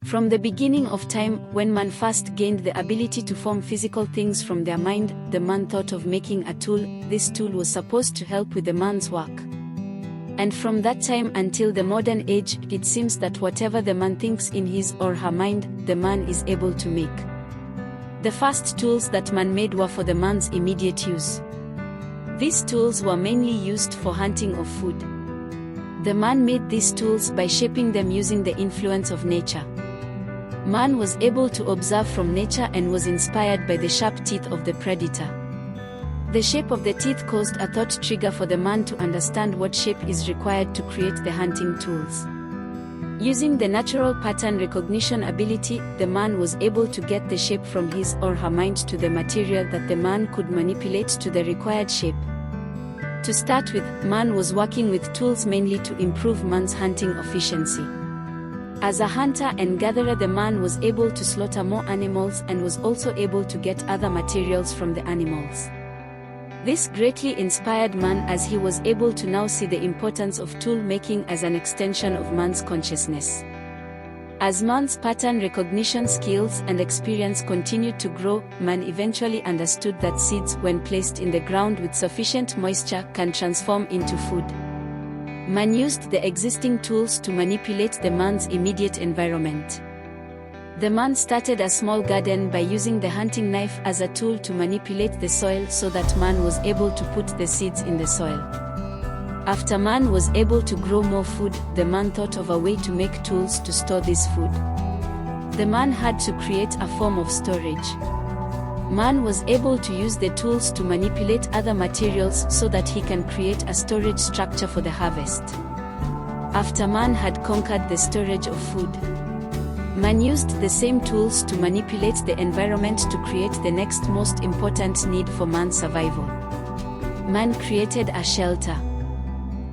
From the beginning of time, when man first gained the ability to form physical things from their mind, the man thought of making a tool. This tool was supposed to help with the man's work. And from that time until the modern age, it seems that whatever the man thinks in his or her mind, the man is able to make. The first tools that man made were for the man's immediate use. These tools were mainly used for hunting of food. The man made these tools by shaping them using the influence of nature. Man was able to observe from nature and was inspired by the sharp teeth of the predator. The shape of the teeth caused a thought trigger for the man to understand what shape is required to create the hunting tools. Using the natural pattern recognition ability, the man was able to get the shape from his or her mind to the material that the man could manipulate to the required shape. To start with, man was working with tools mainly to improve man's hunting efficiency. As a hunter and gatherer, the man was able to slaughter more animals and was also able to get other materials from the animals. This greatly inspired man, as he was able to now see the importance of tool making as an extension of man's consciousness. As man's pattern recognition skills and experience continued to grow, man eventually understood that seeds, when placed in the ground with sufficient moisture, can transform into food. Man used the existing tools to manipulate the man's immediate environment. The man started a small garden by using the hunting knife as a tool to manipulate the soil so that man was able to put the seeds in the soil. After man was able to grow more food, the man thought of a way to make tools to store this food. The man had to create a form of storage. Man was able to use the tools to manipulate other materials so that he can create a storage structure for the harvest. After man had conquered the storage of food, man used the same tools to manipulate the environment to create the next most important need for man's survival. Man created a shelter.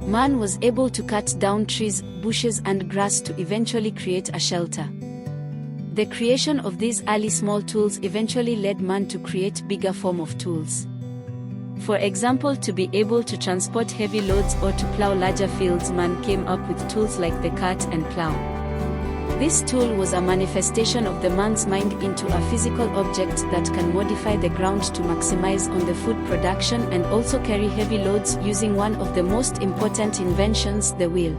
Man was able to cut down trees, bushes and grass to eventually create a shelter. The creation of these early small tools eventually led man to create bigger form of tools. For example, to be able to transport heavy loads or to plow larger fields, man came up with tools like the cart and plough. This tool was a manifestation of the man's mind into a physical object that can modify the ground to maximize on the food production and also carry heavy loads using one of the most important inventions, the wheel.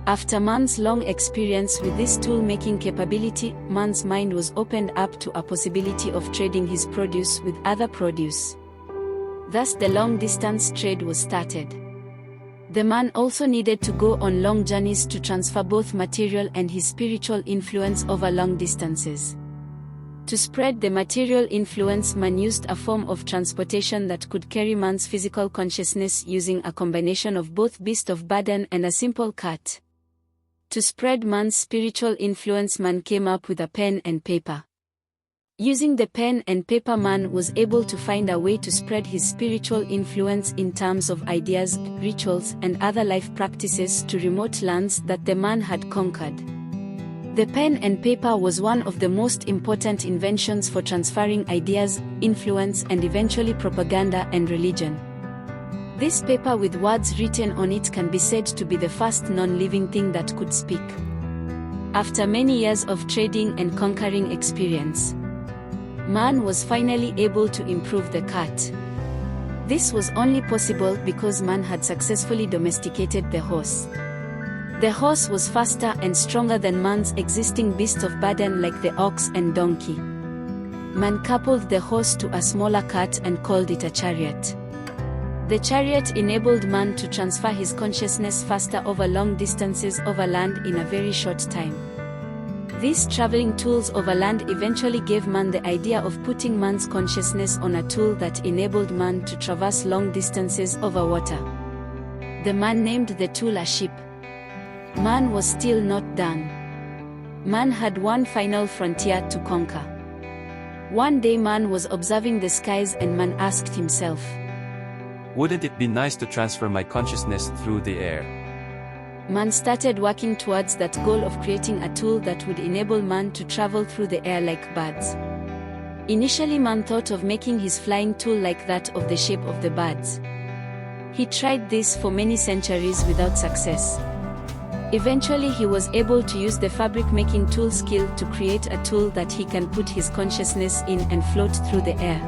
After man's long experience with this tool-making capability, man's mind was opened up to a possibility of trading his produce with other produce. Thus the long-distance trade was started. The man also needed to go on long journeys to transfer both material and his spiritual influence over long distances. To spread the material influence, man used a form of transportation that could carry man's physical consciousness using a combination of both beast of burden and a simple cart. To spread man's spiritual influence, man came up with a pen and paper. Using the pen and paper, man was able to find a way to spread his spiritual influence in terms of ideas, rituals, and other life practices to remote lands that the man had conquered. The pen and paper was one of the most important inventions for transferring ideas, influence, and eventually propaganda and religion. This paper with words written on it can be said to be the first non-living thing that could speak. After many years of trading and conquering experience, man was finally able to improve the cart. This was only possible because man had successfully domesticated the horse. The horse was faster and stronger than man's existing beasts of burden like the ox and donkey. Man coupled the horse to a smaller cart and called it a chariot. The chariot enabled man to transfer his consciousness faster over long distances over land in a very short time. These traveling tools over land eventually gave man the idea of putting man's consciousness on a tool that enabled man to traverse long distances over water. The man named the tool a ship. Man was still not done. Man had one final frontier to conquer. One day man was observing the skies and man asked himself, "Wouldn't it be nice to transfer my consciousness through the air?" Man started working towards that goal of creating a tool that would enable man to travel through the air like birds. Initially man thought of making his flying tool like that of the shape of the birds. He tried this for many centuries without success. Eventually he was able to use the fabric-making tool skill to create a tool that he can put his consciousness in and float through the air.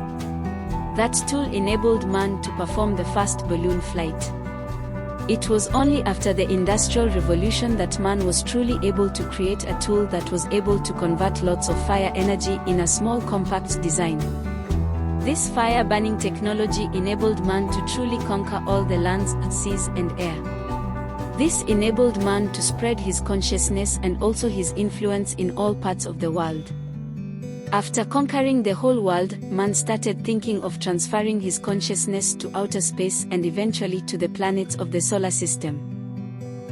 That tool enabled man to perform the first balloon flight. It was only after the Industrial Revolution that man was truly able to create a tool that was able to convert lots of fire energy in a small compact design. This fire-burning technology enabled man to truly conquer all the lands, seas and air. This enabled man to spread his consciousness and also his influence in all parts of the world. After conquering the whole world, man started thinking of transferring his consciousness to outer space and eventually to the planets of the solar system.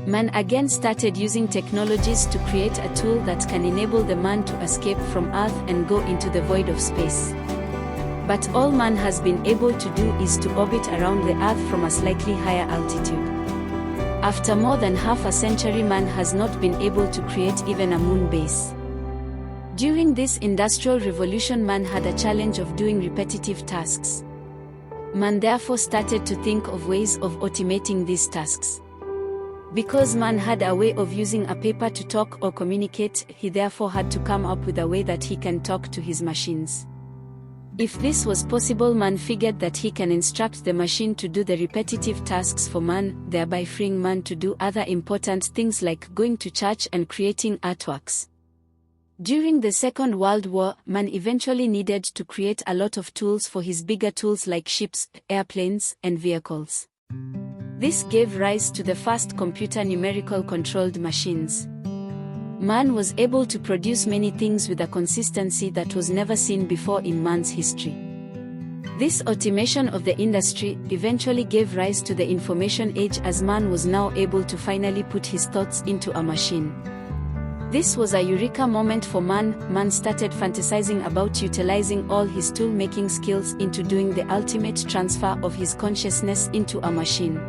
Man again started using technologies to create a tool that can enable the man to escape from Earth and go into the void of space. But all man has been able to do is to orbit around the Earth from a slightly higher altitude. After more than half a century, man has not been able to create even a moon base. During this industrial revolution, man had a challenge of doing repetitive tasks. Man therefore started to think of ways of automating these tasks. Because man had a way of using a paper to talk or communicate, he therefore had to come up with a way that he can talk to his machines. If this was possible, man figured that he can instruct the machine to do the repetitive tasks for man, thereby freeing man to do other important things like going to church and creating artworks. During the Second World War, man eventually needed to create a lot of tools for his bigger tools like ships, airplanes, and vehicles. This gave rise to the first computer numerical controlled machines. Man was able to produce many things with a consistency that was never seen before in man's history. This automation of the industry eventually gave rise to the information age, as man was now able to finally put his thoughts into a machine. This was a eureka moment for man. Man started fantasizing about utilizing all his tool-making skills into doing the ultimate transfer of his consciousness into a machine.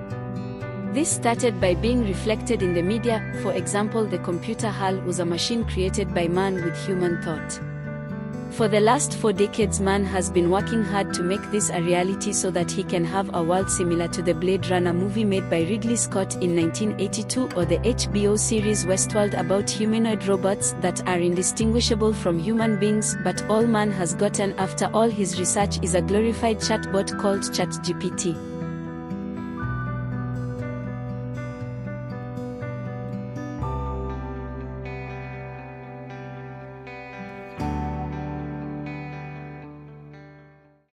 This started by being reflected in the media. For example, the computer HAL was a machine created by man with human thought. For the last 4 decades, man has been working hard to make this a reality so that he can have a world similar to the Blade Runner movie made by Ridley Scott in 1982 or the HBO series Westworld about humanoid robots that are indistinguishable from human beings. But all man has gotten after all his research is a glorified chatbot called ChatGPT.